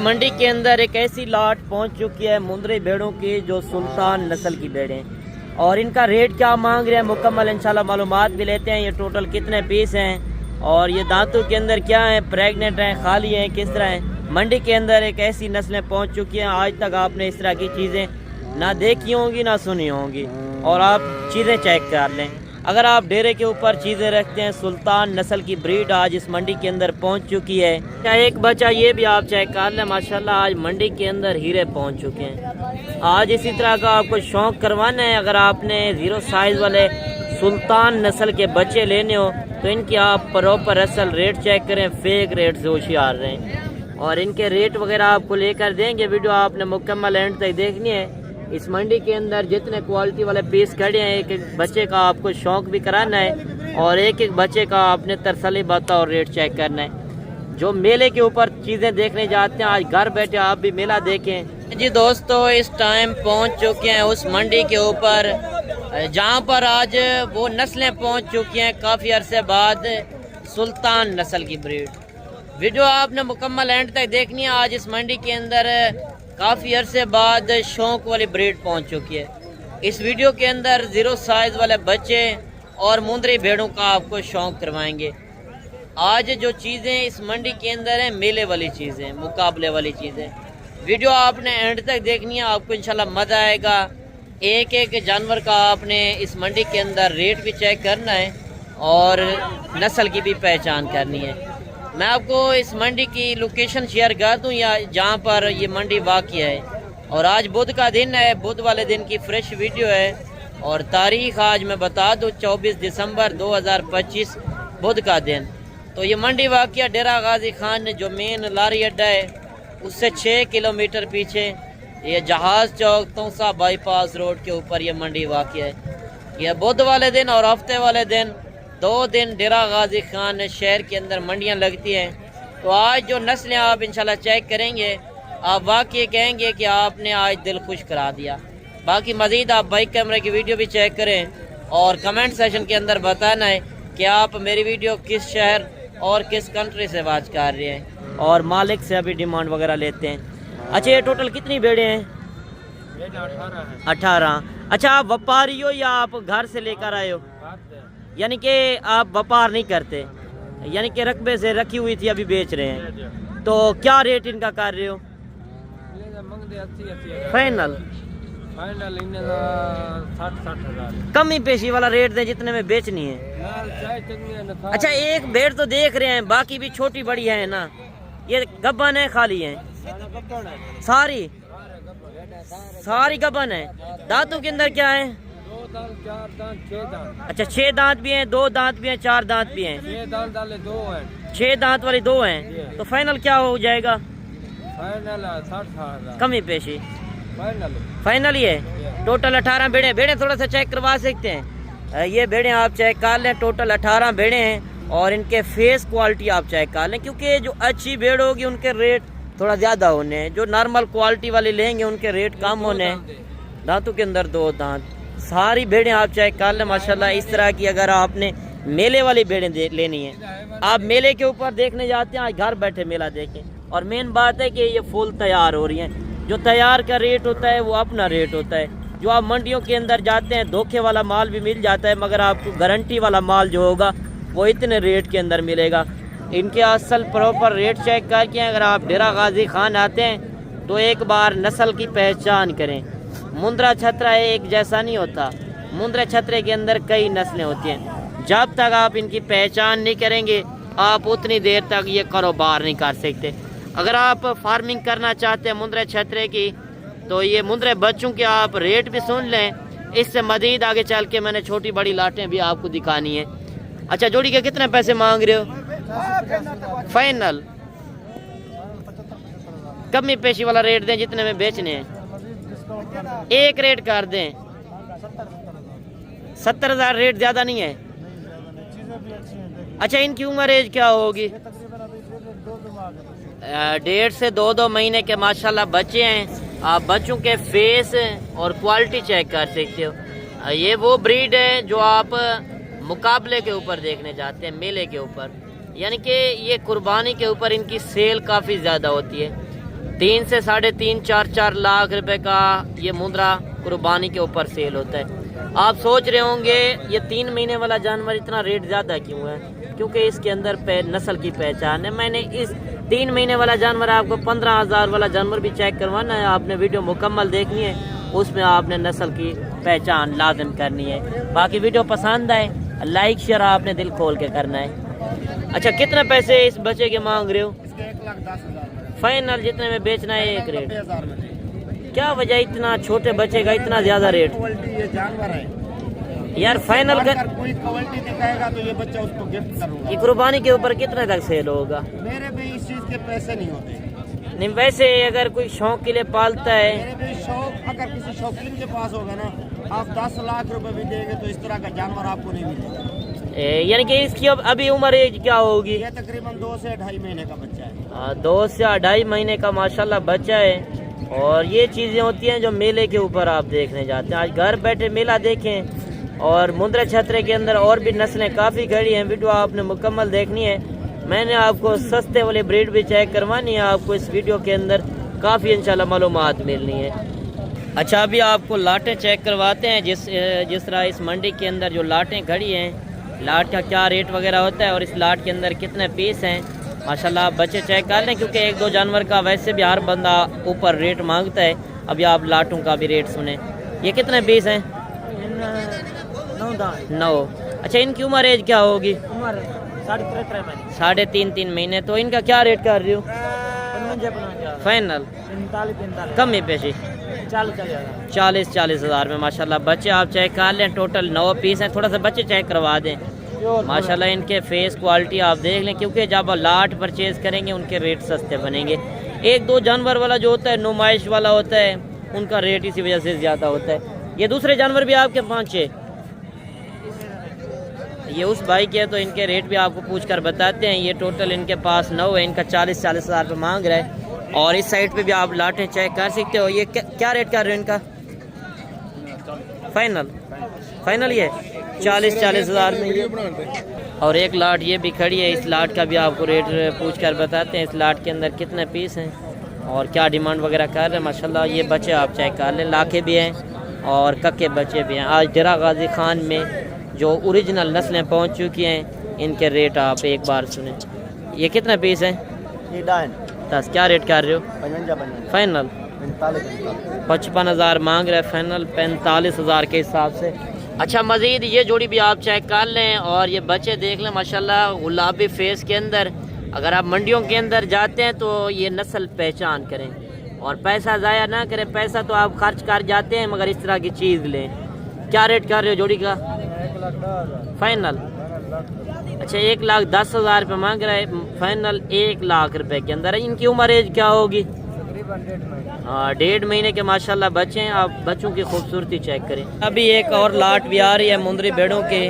मंडी के अंदर एक ऐसी लाट पहुंच चुकी है मुंदरी भेड़ों की जो सुल्तान नस्ल की भेड़ें, और इनका रेट क्या मांग रहे हैं मुकम्मल इंशाल्लाह मालूमात भी लेते हैं। ये टोटल कितने पीस हैं और ये दांतों के अंदर क्या है, प्रेग्नेंट हैं, खाली हैं, किस तरह हैं। मंडी के अंदर एक ऐसी नस्लें पहुंच चुकी हैं, आज तक आपने इस तरह की चीज़ें ना देखी होंगी ना सुनी होंगी। और आप चीज़ें चेक कर लें, अगर आप डेरे के ऊपर चीज़ें रखते हैं, सुल्तान नस्ल की ब्रीड आज इस मंडी के अंदर पहुंच चुकी है। क्या एक बच्चा ये भी आप चेक कर लें, माशाल्लाह आज मंडी के अंदर हीरे पहुंच चुके हैं। आज इसी तरह का आपको शौक़ करवाना है, अगर आपने ज़ीरो साइज़ वाले सुल्तान नस्ल के बच्चे लेने हो तो इनकी आप प्रॉपर असल रेट चेक करें, फेक रेट से होशियार रहें। और इनके रेट वगैरह आपको लेकर देंगे, वीडियो आपने मुकम्मल एंड तक देखनी है। इस मंडी के अंदर जितने क्वालिटी वाले पीस खड़े हैं, एक एक बच्चे का आपको शौक़ भी कराना है और एक एक बच्चे का आपने तसल्ली बाता और रेट चेक करना है। जो मेले के ऊपर चीज़ें देखने जाते हैं, आज घर बैठे आप भी मेला देखें। जी दोस्तों, इस टाइम पहुंच चुके हैं उस मंडी के ऊपर जहां पर आज वो नस्लें पहुंच चुकी हैं काफ़ी अरसे बाद, सुल्तान नस्ल की ब्रीड। वीडियो आपने मुकम्मल एंड तक देखनी है। आज इस मंडी के अंदर काफ़ी अरसे बाद शौक़ वाली ब्रीड पहुंच चुकी है। इस वीडियो के अंदर ज़ीरो साइज़ वाले बच्चे और मुंदरी भेड़ों का आपको शौक़ करवाएंगे। आज जो चीज़ें इस मंडी के अंदर हैं, मेले वाली चीज़ें, मुकाबले वाली चीज़ें। वीडियो आपने एंड तक देखनी है, आपको इंशाल्लाह मज़ा आएगा। एक एक जानवर का आपने इस मंडी के अंदर रेट भी चेक करना है और नस्ल की भी पहचान करनी है। मैं आपको इस मंडी की लोकेशन शेयर कर दूं या जहां पर ये मंडी वाक़िया है। और आज बुध का दिन है, बुध वाले दिन की फ्रेश वीडियो है और तारीख आज मैं बता दूं 24 दिसंबर 2025 बुध का दिन। तो ये मंडी वाक़िया डेरा गाजी खान जो मेन लारी अड्डा है उससे 6 किलोमीटर पीछे, ये जहाज़ चौक तोसा बाईपास रोड के ऊपर ये मंडी वाक़िया है। यह बुध वाले दिन और हफ्ते वाले दिन 2 दिन डेरा गाजी खान शहर के अंदर मंडियां लगती हैं। तो आज जो नस्लें आप इंशाल्लाह चेक करेंगे, आप वाकई कहेंगे कि आपने आज दिल खुश करा दिया। बाकी मज़ीद आप बाइक कैमरे की वीडियो भी चेक करें और कमेंट सेशन के अंदर बताना है कि आप मेरी वीडियो किस शहर और किस कंट्री से वाच कर रहे हैं और मालिक से अभी डिमांड वगैरह लेते हैं। अच्छा, ये टोटल कितनी भेड़ें हैं? 18। अच्छा, आप व्यापारी हो या आप घर से लेकर आए हो? यानी कि आप व्यापार नहीं करते, यानी कि रकबे से रखी हुई थी अभी बेच रहे हैं। तो क्या रेट इनका कर रहे हो? फाइनल 60,000 कमी पेशी वाला रेट दे जितने में बेचनी है। अच्छा, एक भेड़ तो देख रहे हैं, बाकी भी छोटी बड़ी है ना? ये गब्बन है, खाली है? सारी गब्बन है। दांतों के अंदर क्या है? अच्छा, 6 दांत भी हैं, 2 दांत भी हैं, 4 दांत भी हैं। 6 दांत वाले 2 हैं। 6 दांत वाले 2 हैं। तो फाइनल क्या हो जाएगा? फाइनल 60,000 कमी पेशी फाइनल ही है। टोटल 18 भेड़े थोड़ा सा चेक करवा सकते हैं। ये भेड़े आप चेक कर लें, टोटल 18 भेड़े हैं और इनके फेस क्वालिटी आप चेक कर लें, क्योंकि जो अच्छी भेड़ होगी उनके रेट थोड़ा ज़्यादा होने हैं, जो नॉर्मल क्वालिटी वाले लेंगे उनके रेट कम होने हैं। दांतों के अंदर 2 दांत, सारी भेड़ें आप चेक कर लें माशाल्लाह। इस तरह की अगर आपने मेले वाली भेड़ें लेनी है, आप मेले के ऊपर देखने जाते हैं, आज घर बैठे मेला देखें। और मेन बात है कि ये फुल तैयार हो रही हैं। जो तैयार का रेट होता है वो अपना रेट होता है। जो आप मंडियों के अंदर जाते हैं, धोखे वाला माल भी मिल जाता है, मगर आपको गारंटी वाला माल जो होगा वो इतने रेट के अंदर मिलेगा। इनके असल प्रॉपर रेट चेक करके अगर आप डेरा गाजी खान आते हैं तो एक बार नस्ल की पहचान करें। मुंद्रा छतरा एक जैसा नहीं होता, मुंद्रा छतरे के अंदर कई नस्लें होती हैं। जब तक आप इनकी पहचान नहीं करेंगे, आप उतनी देर तक ये कारोबार नहीं कर सकते। अगर आप फार्मिंग करना चाहते हैं मुंद्रा छतरे की, तो ये मुंद्रे बच्चों के आप रेट भी सुन लें। इससे मज़ीद आगे चल के मैंने छोटी बड़ी लाटें भी आपको दिखानी है। अच्छा, जोड़ी के कितने पैसे मांग रहे हो? फाइनल कमी पेशी वाला रेट दें जितने में बेचने हैं। एक रेट कर दें 70,000, रेट ज़्यादा नहीं है। अच्छा, इनकी उम्र एज क्या होगी? 1.5 से 2 महीने के माशाल्लाह बच्चे हैं। आप बच्चों के फेस और क्वालिटी चेक कर सकते हो। ये वो ब्रीड है जो आप मुकाबले के ऊपर देखने जाते हैं, मेले के ऊपर, यानी कि ये कुर्बानी के ऊपर इनकी सेल काफ़ी ज़्यादा होती है। 3 से 3.5 4 लाख रुपए का ये मुंद्रा कुर्बानी के ऊपर सेल होता है। आप सोच रहे होंगे ये 3 महीने वाला जानवर इतना रेट ज़्यादा क्यों है? क्योंकि इसके अंदर नस्ल की पहचान है। मैंने इस 3 महीने वाला जानवर, आपको 15,000 वाला जानवर भी चेक करवाना है। आपने वीडियो मुकम्मल देखनी है, उसमें आपने नस्ल की पहचान लाजम करनी है। बाकी वीडियो पसंद आए लाइक शेयर आपने दिल खोल के करना है। अच्छा, कितने पैसे इस बच्चे के मांग रहे हो? 1,10,000 फाइनल जितने में बेचना है एक रेट। क्या वजह इतना छोटे बच्चे का इतना ज्यादा रेट? ये जानवर है यार फाइनल अगर कोई क्वालिटी दिखाएगा तो ये बच्चा उसको गिफ्ट करूंगा। ये कुर्बानी के ऊपर कितने तक सेल होगा? मेरे भी इस चीज के पैसे नहीं होते। नहीं, वैसे अगर कोई शौक के लिए पालता है, मेरे भी शौक, अगर किसी शौकीन के पास होगा ना, आप 10 लाख रुपए भी देंगे तो इस तरह का जानवर आपको नहीं मिलेगा। यानी कि इसकी अब अभी उम्र एज क्या होगी? ये तकरीबन 2 से 2.5 महीने का बच्चा है। 2 से 2.5 महीने का माशाल्लाह बच्चा है। और ये चीज़ें होती हैं जो मेले के ऊपर आप देखने जाते हैं। आज घर बैठे मेला देखें। और मुंद्रा छतरे के अंदर और भी नस्लें काफ़ी खड़ी हैं। वीडियो आपने मुकम्मल देखनी है। मैंने आपको सस्ते वाले ब्रीड भी चेक करवानी है। आपको इस वीडियो के अंदर काफ़ी इंशाल्लाह मालूमात मिलनी है। अच्छा, अभी आपको लाटें चेक करवाते हैं। जिस तरह इस मंडी के अंदर जो लाटें खड़ी हैं, लाट का क्या रेट वगैरह होता है और इस लाट के अंदर कितने पीस हैं। माशाल्लाह आप बच्चे चेक कर लें, क्योंकि 1-2 जानवर का वैसे भी हर बंदा ऊपर रेट मांगता है। अभी आप लाटों का भी रेट सुने। ये कितने पीस हैं? 9। अच्छा, इनकी उम्र एज क्या होगी? उम्र 3.5 महीने। तो इनका क्या रेट कर रही हो? फाइनल कम ही पैसे 40 हज़ार में। माशाल्लाह बच्चे आप चेक कर लें। टोटल 9 पीस हैं। थोड़ा सा बच्चे चेक करवा दें। माशाल्लाह इनके फेस क्वालिटी आप देख लें, क्योंकि जब लाट परचेज करेंगे उनके रेट सस्ते बनेंगे। 1-2 जानवर वाला जो होता है, नुमाइश वाला होता है, उनका रेट इसी वजह से ज़्यादा होता है। ये दूसरे जानवर भी आपके 5-6 ये उस भाई के, तो इनके रेट भी आपको पूछ कर बताते हैं। ये टोटल इनके पास 9 है। इनका 40 हज़ार रुपये मांग रहा है। और इस साइड पे भी आप लाटें चेक कर सकते हो। ये क्या रेट कर रहे हो इनका? फाइनल ये 40 हज़ार में ये। और एक लाट ये भी खड़ी है। इस लाट का भी आपको रेट पूछ कर बताते हैं। इस लाट के अंदर कितने पीस हैं और क्या डिमांड वगैरह कर रहे हैं। माशाल्लाह ये बच्चे आप चेक कर लें। लाखे भी हैं और कक्के बच्चे भी हैं। आज जरा गाजी खान में जो ओरिजिनल नस्लें पहुंच चुकी हैं, इनके रेट आप एक बार सुने। ये कितने पीस हैं? 10। क्या रेट कर रहे हो? 55 फाइनल 55 हज़ार मांग रहे हैं। फाइनल 45 हज़ार के हिसाब से। अच्छा, मज़ीद ये जोड़ी भी आप चेक कर लें और ये बच्चे देख लें। माशाल्लाह गुलाबी फेस के अंदर। अगर आप मंडियों के अंदर जाते हैं तो ये नस्ल पहचान करें और पैसा ज़ाया ना करें। पैसा तो आप खर्च कर जाते हैं, मगर इस तरह की चीज़ लें। क्या रेट कर रहे हो जोड़ी का? फाइनल अच्छा 1,10,000 रुपये मांग रहा है। फाइनल 1 लाख रुपए के अंदर है। इनकी उम्र एज क्या होगी? 1.5 महीने के माशाल्लाह बच्चे हैं। आप बच्चों की खूबसूरती चेक करें। अभी एक और लाट भी आ रही है मुंदरी भेड़ों के,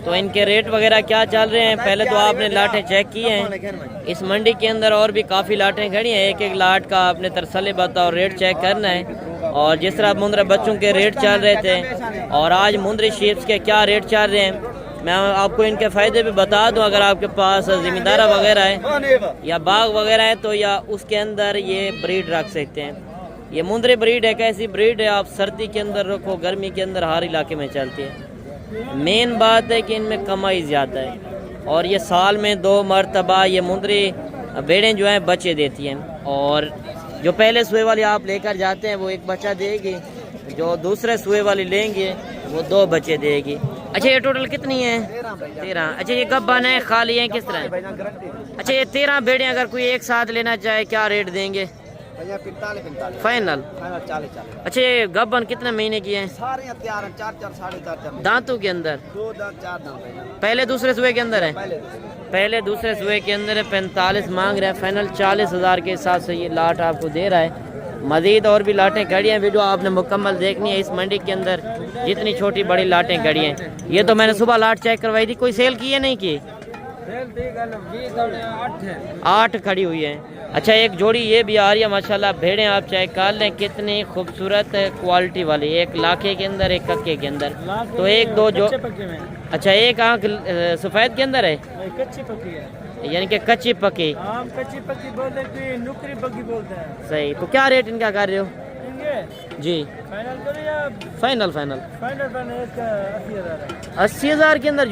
तो इनके रेट वगैरह क्या चल रहे हैं? पहले तो आपने लाटें चेक की हैं। इस मंडी के अंदर और भी काफ़ी लाटें खड़ी हैं। एक लाट का आपने तरसले बता और रेट चेक करना है। और जिस तरह मुंदरा बच्चों के रेट चल रहे थे और आज मुंदरी शीप्स के क्या रेट चल रहे हैं, मैं आपको इनके फ़ायदे भी बता दूं। अगर आपके पास ज़मींदारा वगैरह है या बाग वगैरह है तो या उसके अंदर ये ब्रीड रख सकते हैं। ये मुंदरी ब्रीड एक ऐसी ब्रीड है, आप सर्दी के अंदर रखो, गर्मी के अंदर हर इलाके में चलती है। मेन बात है कि इनमें कमाई ज़्यादा है और ये साल में 2 मरतबा ये मुंदरी भेड़ें जो हैं बच्चे देती हैं। और जो पहले सुए वाली आप लेकर जाते हैं वो एक बच्चा देगी, जो दूसरे सुए वाली लेंगे वो 2 बच्चे देगी। अच्छा, ये टोटल कितनी है? 13। अच्छा, ये गब्बन है, खाली है, किस तरह? अच्छा, ये 13 भेड़ें अगर कोई एक साथ लेना चाहे क्या रेट देंगे? 45 फाइनल 40। अच्छा, ये गब्बन कितने महीने की है? सारे तैयार हैं, 4 साढ़े 4 दांतों के अंदर 2 दांत 4 दांत पहले दूसरे सुए के अंदर है। पहले दूसरे सुए के अंदर है। 45 मांग रहा है। फाइनल 40 हज़ार के हिसाब से ये लाट आपको दे रहा है। मज़ीद और भी लाटें खड़ी हैं। वीडियो आपने मुकम्मल देखनी है। इस मंडी के अंदर जितनी छोटी बड़ी लाटें खड़ी हैं, ये तो मैंने सुबह लाट चेक करवाई थी। कोई सेल की है नहीं की? 8 खड़ी हुई है। अच्छा, एक जोड़ी ये भी आ रही है माशाल्लाह। भेड़ें आप चेक कर लें कितनी खूबसूरत क्वालिटी वाली। एक लाखे के अंदर, एक कक्के के अंदर। तो 1-2 जो अच्छा, एक आँख सफ़ेद के अंदर है। यानी कि कच्ची पक्की। हम कच्ची पक्की बोलते हैं, नुकरी पक्की बोलते हैं। सही, तो क्या रेट इनका कर रहे हो? इनके जी फाइनल करो या फाइनल फाइनल इसका 80,000 है। 80,000 के अंदर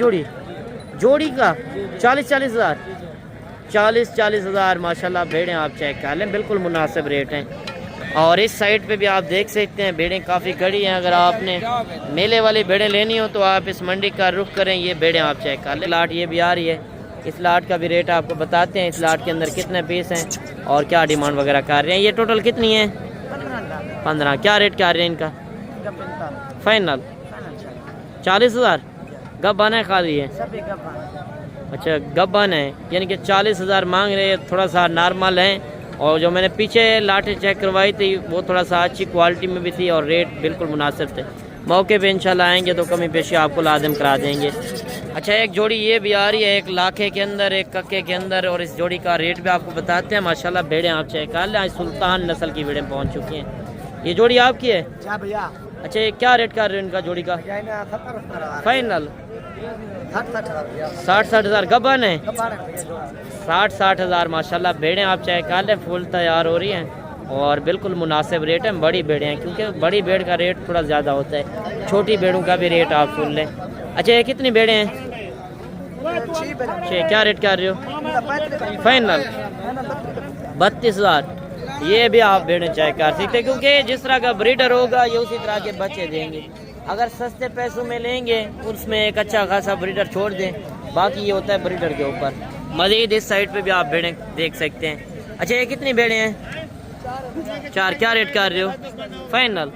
जोड़ी का 40,000 40,000 माशाल्लाह भेड़ें आप चेक कर लें, बिल्कुल मुनासिब रेट हैं। और इस साइड पे भी आप देख सकते हैं भेड़ें काफ़ी खड़ी हैं। अगर आपने मेले वाली भेड़ें लेनी हो तो आप इस मंडी का रुख करें, ये भेड़ें आप चेक कर लें। लाट ये भी आ रही है, इस लाट का भी रेट आपको बताते हैं, इस लाट के अंदर कितने पीस हैं और क्या डिमांड वगैरह कर रहे हैं। ये टोटल कितनी है? 15। क्या रेट कर रहे हैं इनका? फाइनल 40,000। गब्बान है खाली है? अच्छा गब्बान है, यानी कि 40,000 मांग रहे हैं, थोड़ा सा नॉर्मल है। और जो मैंने पीछे लाटें चेक करवाई थी वो थोड़ा सा अच्छी क्वालिटी में भी थी और रेट बिल्कुल मुनासिब थे। मौके पे इंशाल्लाह आएंगे तो कमी पेशी आपको लाजिम करा देंगे। अच्छा एक जोड़ी ये भी आ रही है, एक लाखे के अंदर एक कक्के के अंदर, और इस जोड़ी का रेट भी आपको बताते हैं। माशाल्लाह भेड़ें आप चेक कर लें, आज सुल्तान नस्ल की भेड़ें पहुँच चुकी हैं। ये जोड़ी आपकी है? भैया अच्छा ये क्या रेट कर रहे हो इनका जोड़ी का? फाइनल 60,000। गबन है 60,000 माशाल्लाह भेड़ें आप चेक कर लें, फुल तैयार हो रही हैं और बिल्कुल मुनासिब रेट है। बड़ी भेड़ें हैं क्योंकि बड़ी भेड़ का रेट थोड़ा ज़्यादा होता है, छोटी भेड़ों का भी रेट आप सुन लें। अच्छा ये कितनी भेड़ें हैं? 6। क्या रेट कर रहे हो? फाइनल 32,000। ये भी आप भेड़ें चेक कर सकते हैं क्योंकि जिस तरह का ब्रीडर होगा ये उसी तरह के बच्चे देंगे। अगर सस्ते पैसों में लेंगे उसमें एक अच्छा खासा ब्रीडर छोड़ दें, बाकी ये होता है ब्रीडर के ऊपर। मज़ीद इस साइड पे भी आप भेड़ें देख सकते हैं। अच्छा ये कितनी भेड़ें हैं? 4। क्या रेट कर रहे हो? फाइनल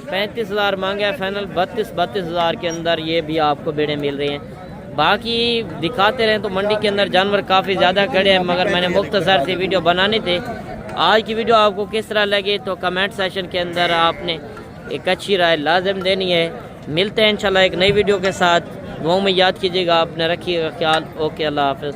35,000 मांगे, फाइनल 32,000 के अंदर ये भी आपको भेड़ें मिल रही हैं। बाकी दिखाते रहें तो मंडी के अंदर जानवर काफ़ी ज़्यादा खड़े हैं, मगर मैंने मुख्तसर सी वीडियो बनानी थी। आज की वीडियो आपको किस तरह लगी तो कमेंट सेशन के अंदर आपने एक अच्छी राय लाजिम देनी है। मिलते हैं इंशाल्लाह एक नई वीडियो के साथ। दुआओं में याद कीजिएगा, आपने रखिएगा ख्याल। ओके, अल्लाह हाफ़िज़।